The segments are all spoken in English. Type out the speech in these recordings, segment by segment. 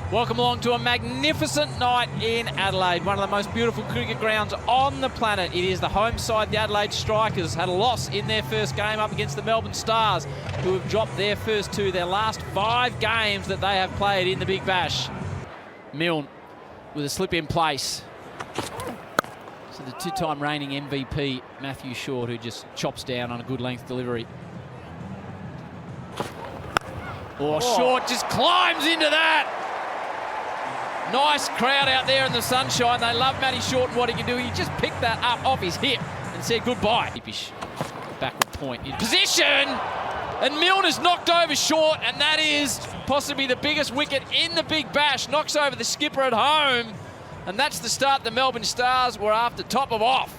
Welcome along to a magnificent night in Adelaide, one of the most beautiful cricket grounds on the planet. It is the home side. The Adelaide Strikers had a loss in their first game up against the Melbourne Stars, who have dropped their first two, their last 5 games that they have played in the Big Bash. Milne with a slip in place. So the 2-time reigning MVP, Matthew Short, who just chops down on a good length delivery. Short just climbs into that. Nice crowd out there in the sunshine. They love Matty Short and what he can do. He just picked that up off his hip and said goodbye. Backward point in position. And Milne is knocked over Short, and that is possibly the biggest wicket in the Big Bash. Knocks over the skipper at home. And that's the start the Melbourne Stars were after. Top of off.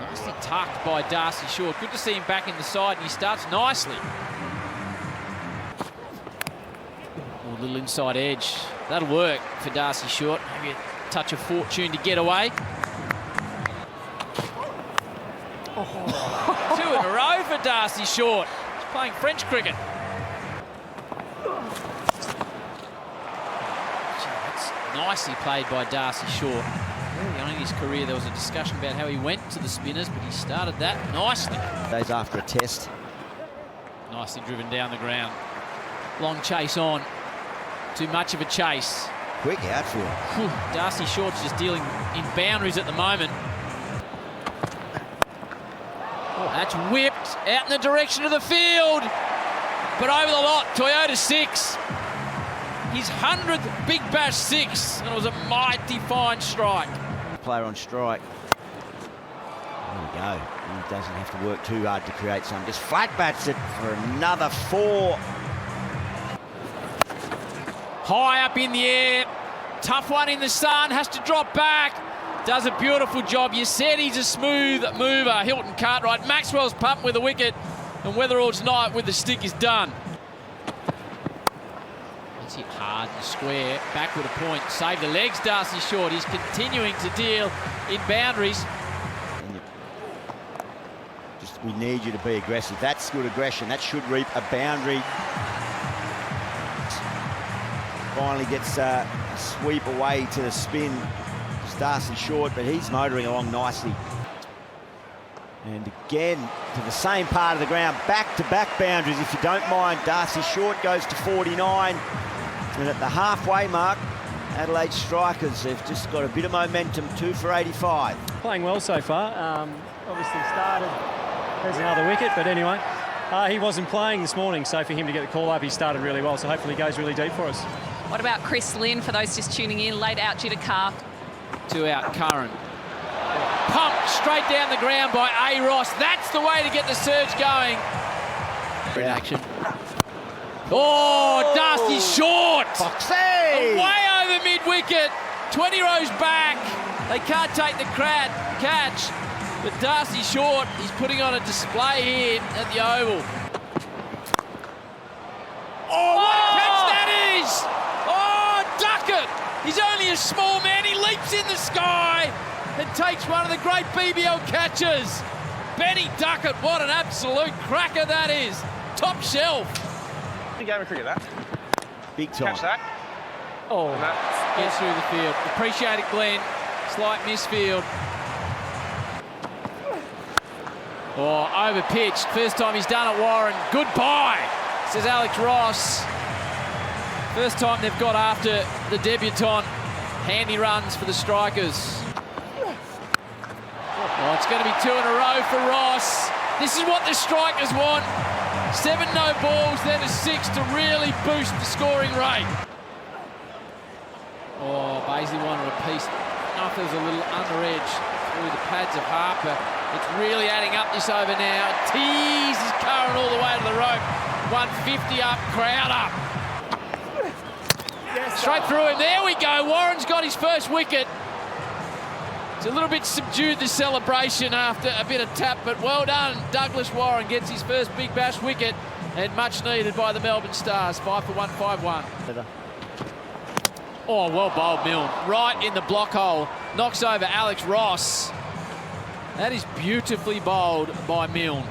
Nicely tucked by Darcy Short. Good to see him back in the side, and he starts nicely. A little inside edge. That'll work for Darcy Short. Maybe a touch of fortune to get away. 2 in a row for Darcy Short. He's playing French cricket. That's nicely played by Darcy Short. Early on in his career, there was a discussion about how he went to the spinners, but he started that nicely. Days after a test. Nicely driven down the ground. Long chase on. Too much of a chase. Quick outfield. Darcy Short's just dealing in boundaries at the moment. That's whipped out in the direction of the field. But over the lot, Toyota 6. His 100th Big Bash 6. And it was a mighty fine strike. Player on strike. There we go. He doesn't have to work too hard to create some. Just flat bats it for another 4. High up in the air, tough one in the sun, has to drop back. Does a beautiful job. You said he's a smooth mover, Hilton Cartwright. Maxwell's pumped with a wicket, and whether or not with the stick is done. It's hit hard and square, backward a point. Save the legs, Darcy Short. He's continuing to deal in boundaries. We need you to be aggressive. That's good aggression. That should reap a boundary. Finally gets a sweep away to the spin. It's Darcy Short, but he's motoring along nicely. And again, to the same part of the ground, back-to-back boundaries, if you don't mind. Darcy Short goes to 49. And at the halfway mark, Adelaide Strikers have just got a bit of momentum, 2 for 85. Playing well so far. Obviously started, there's another wicket, but anyway. He wasn't playing this morning, so for him to get the call up, he started really well, so hopefully he goes really deep for us. What about Chris Lynn, for those just tuning in, laid out due to calf? 2 out, Curran. Pumped straight down the ground by A. Ross. That's the way to get the surge going. In action. Darcy Short! Foxy! Way over mid-wicket. 20 rows back. They can't take the catch. But Darcy Short, he's putting on a display here at the Oval. What a catch that is! Duckett! He's only a small man. He leaps in the sky and takes one of the great BBL catches. Benny Duckett, what an absolute cracker that is. Top shelf. Big game of cricket, that. Big time. Catch that. Gets through the field. Appreciate it, Glenn. Slight misfield. Over pitched. First time he's done it, Warren. Goodbye, says Alex Ross. First time they've got after the debutant. Handy runs for the Strikers. It's going to be 2 in a row for Ross. This is what the Strikers want. 7 no balls, then a 6 to really boost the scoring rate. Baisley wanted a piece. There was a little under edge through the pads of Harper. It's really adding up this over now. Teases Curran all the way to the rope. 150 up, crowd up. Straight through him. There we go. Warren's got his first wicket. It's a little bit subdued, the celebration, after a bit of tap, but well done. Douglas Warren gets his first Big Bash wicket, and much needed by the Melbourne Stars. 5 for 151. Well bowled, Milne. Right in the block hole. Knocks over Alex Ross. That is beautifully bowled by Milne.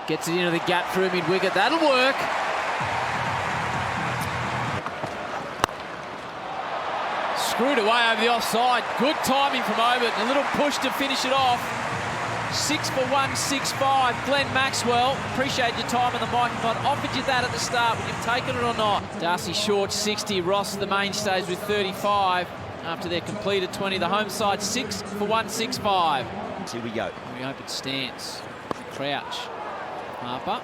Gets it into the gap through mid-wicket. That'll work. Screwed away over the offside. Good timing from Obert. A little push to finish it off. 6 for 165. Glenn Maxwell, appreciate your time on the microphone. Offered you that at the start. Would you have taken it or not? Darcy Short, 60. Ross, the mainstays, with 35. After their completed 20, the home side 6 for 165. Here we go. We hope it stands. Crouch. Harper.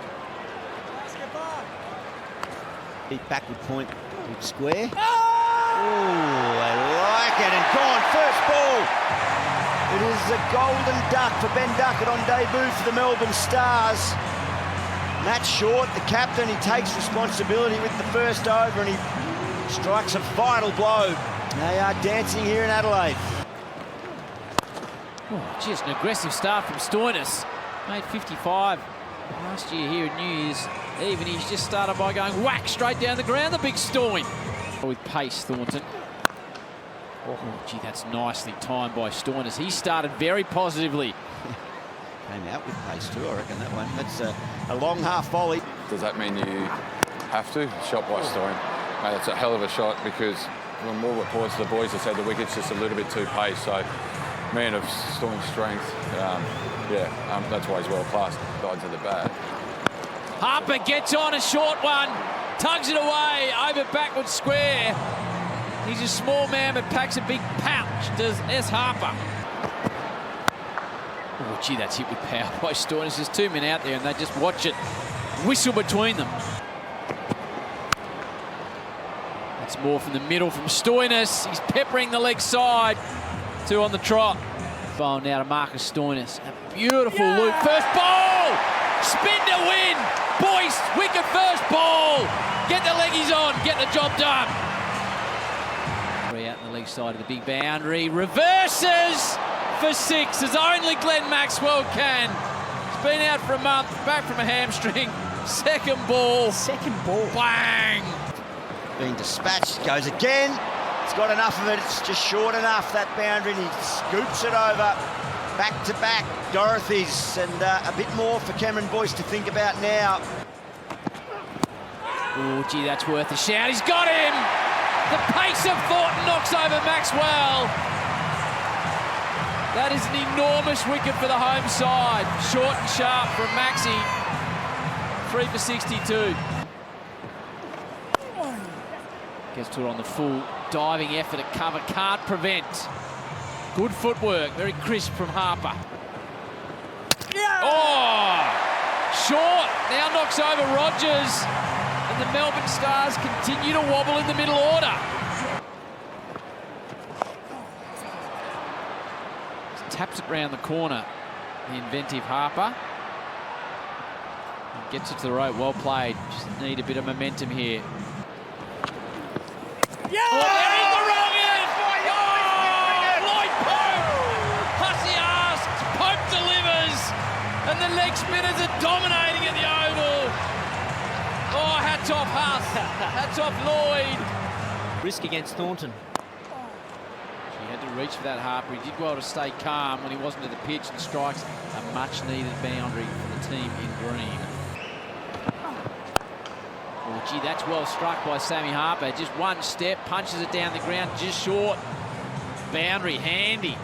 Deep backward point. Big square. Oh, I like it. And gone. First ball. It is a golden duck for Ben Duckett on debut for the Melbourne Stars. Matt Short, the captain, he takes responsibility with the first over and he strikes a vital blow. They are dancing here in Adelaide. Oh, just an aggressive start from Stoinis. Made 55 last year here at New Year's Eve, and he's just started by going whack straight down the ground, the big Stoin. With pace, Thornton. Oh, gee, that's nicely timed by Stoinis. He started very positively. Came out with pace too, I reckon, that one. That's a long half volley. Does that mean you have to? Shot by Stoin. Mate, that's a hell of a shot, because when more reports, the boys have said the wicket's just a little bit too pace. So, man of Stoin's strength, that's why he's well classed. Sides of the bat. Harper gets on a short one, tugs it away over backward square. He's a small man but packs a big pouch, does S. Harper. Oh, gee, that's hit with power by Stoinis. There's 2 men out there and they just watch it whistle between them. That's more from the middle from Stoinis. He's peppering the leg side. 2 on the trot. Ball now to Marcus Stoinis. A beautiful loop. First ball! Spin to win! Boyce, wicket first ball! Get the leggies on, get the job done. Out in the leg side of the big boundary. Reverses for 6, as only Glenn Maxwell can. He's been out for a month, back from a hamstring. Second ball. Bang! Being dispatched, goes again. He's got enough of it, it's just short enough, that boundary, and he scoops it over. Back to back, Dorothy's, and a bit more for Cameron Boyce to think about now. Oh, gee, that's worth a shout. He's got him! The pace of Thornton knocks over Maxwell. That is an enormous wicket for the home side. Short and sharp from Maxi. 3 for 62. Gets to it on the full diving effort at cover. Can't prevent. Good footwork. Very crisp from Harper. Oh! Short now knocks over Rogers. And the Melbourne Stars continue to wobble in the middle order. Just taps it round the corner. The inventive Harper. And gets it to the rope. Well played. Just need a bit of momentum here. Oh, there is the wrong end! Oh, Lloyd Pope! Hussey asks, Pope delivers. And the leg spinners are dominating at the Oval. Oh, hats off Huss, hats off Lloyd. Risk against Thornton. He had to reach for that Harper. He did well to stay calm when he wasn't at the pitch and strikes a much-needed boundary for the team in green. Oh, gee, that's well struck by Sammy Harper. Just one step, punches it down the ground, just short. Boundary, handy.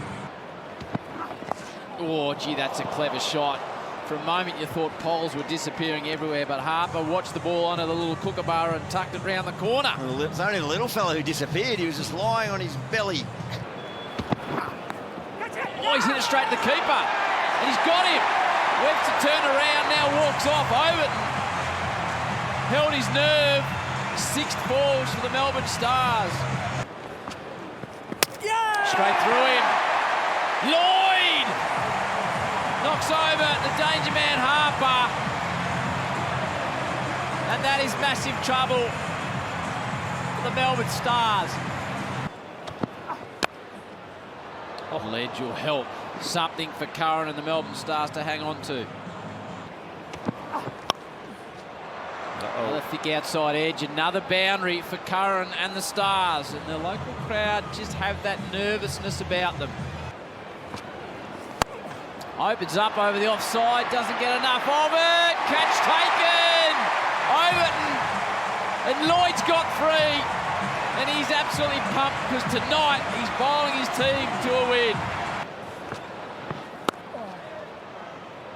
Oh, gee, that's a clever shot. For a moment, you thought poles were disappearing everywhere, but Harper watched the ball onto the little kookaburra and tucked it round the corner. Well, it was only the little fella who disappeared. He was just lying on his belly. Oh, he's hit it straight to the keeper. And he's got him. Webster to turn around, now walks off. Overton held his nerve. 6th balls for the Melbourne Stars. Straight through him. Lloyd knocks over the danger man Harper. And that is massive trouble for the Melbourne Stars. Ledge will help. Something for Curran and the Melbourne Stars to hang on to. Another thick outside edge, another boundary for Curran and the Stars. And the local crowd just have that nervousness about them. Opens up over the offside, doesn't get enough of it. Catch taken! Overton, and Lloyd's got 3. And he's absolutely pumped because tonight he's bowling his team to a win.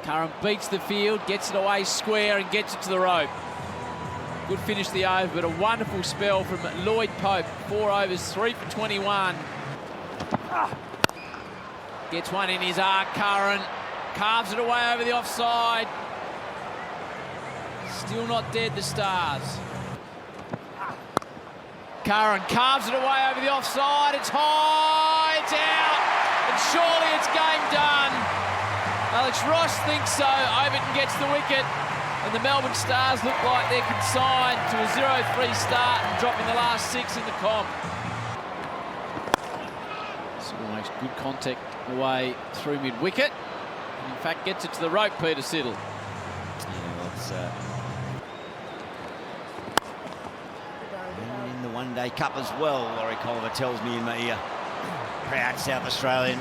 Curran beats the field, gets it away square and gets it to the rope. Good finish the over, but a wonderful spell from Lloyd Pope. 4 overs, 3 for 21. Gets one in his arc, Curran. Carves it away over the offside. Still not dead, the Stars. Curran carves it away over the offside. It's high, it's out, and surely it's game done. Alex Ross thinks so. Overton gets the wicket, and the Melbourne Stars look like they're consigned to a 0-3 start and dropping the last 6 in the comp. Siddle makes good contact away through mid-wicket. In fact, gets it to the rope, Peter Siddle. Yeah, well, it's in the one-day cup as well, Laurie Colliver tells me in my ear. Proud South Australian.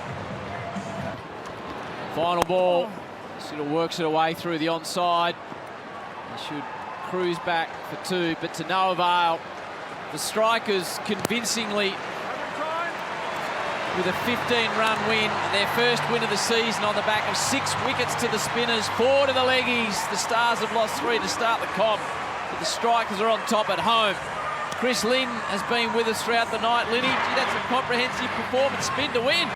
Final ball. Siddle works it away through the onside. They should cruise back for 2, but to no avail. The Strikers convincingly, with a 15-run win, their first win of the season on the back of 6 wickets to the spinners, 4 to the leggies. The Stars have lost 3 to start the comp, but the Strikers are on top at home. Chris Lynn has been with us throughout the night. Linny, gee, that's a comprehensive performance, spin to win.